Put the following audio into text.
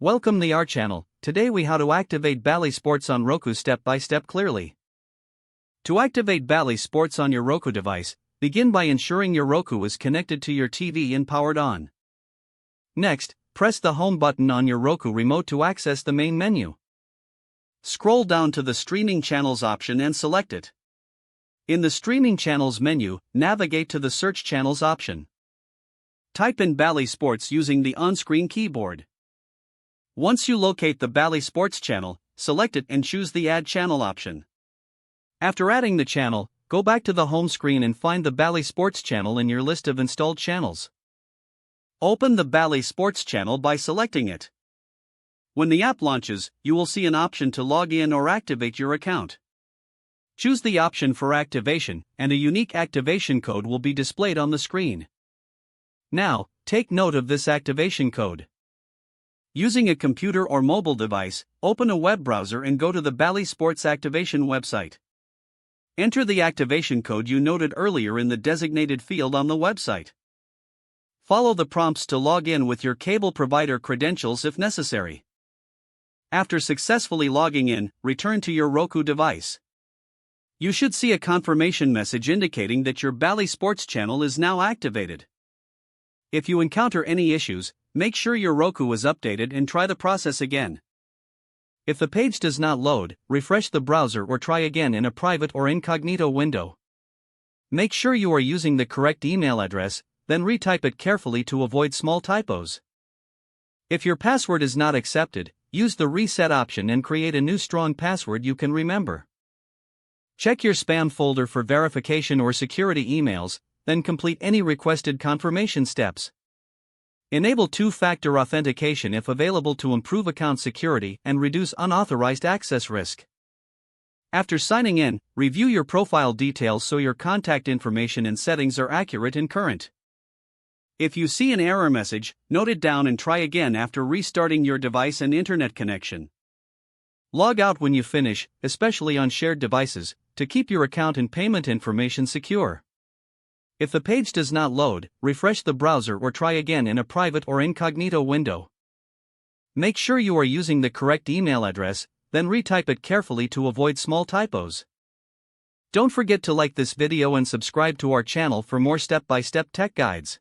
Welcome to our channel. Today we how to activate Bally Sports on Roku step by step clearly. To activate Bally Sports on your Roku device, begin by ensuring your Roku is connected to your TV and powered on. Next, press the home button on your Roku remote to access the main menu. Scroll down to the streaming channels option and select it. In the streaming channels menu, navigate to the search channels option. Type in Bally Sports using the on-screen keyboard. Once you locate the Bally Sports channel, select it and choose the Add Channel option. After adding the channel, go back to the home screen and find the Bally Sports channel in your list of installed channels. Open the Bally Sports channel by selecting it. When the app launches, you will see an option to log in or activate your account. Choose the option for activation, and a unique activation code will be displayed on the screen. Now, take note of this activation code. Using a computer or mobile device, open a web browser and go to the Bally Sports Activation website. Enter the activation code you noted earlier in the designated field on the website. Follow the prompts to log in with your cable provider credentials if necessary. After successfully logging in, return to your Roku device. You should see a confirmation message indicating that your Bally Sports channel is now activated. If you encounter any issues, make sure your Roku is updated and try the process again. If the page does not load, refresh the browser or try again in a private or incognito window. Make sure you are using the correct email address, then retype it carefully to avoid small typos. If your password is not accepted, use the reset option and create a new strong password you can remember. Check your spam folder for verification or security emails, then complete any requested confirmation steps. Enable two-factor authentication if available to improve account security and reduce unauthorized access risk. After signing in, review your profile details so your contact information and settings are accurate and current. If you see an error message, note it down and try again after restarting your device and internet connection. Log out when you finish, especially on shared devices, to keep your account and payment information secure. If the page does not load, refresh the browser or try again in a private or incognito window. Make sure you are using the correct email address, then retype it carefully to avoid small typos. Don't forget to like this video and subscribe to our channel for more step-by-step tech guides.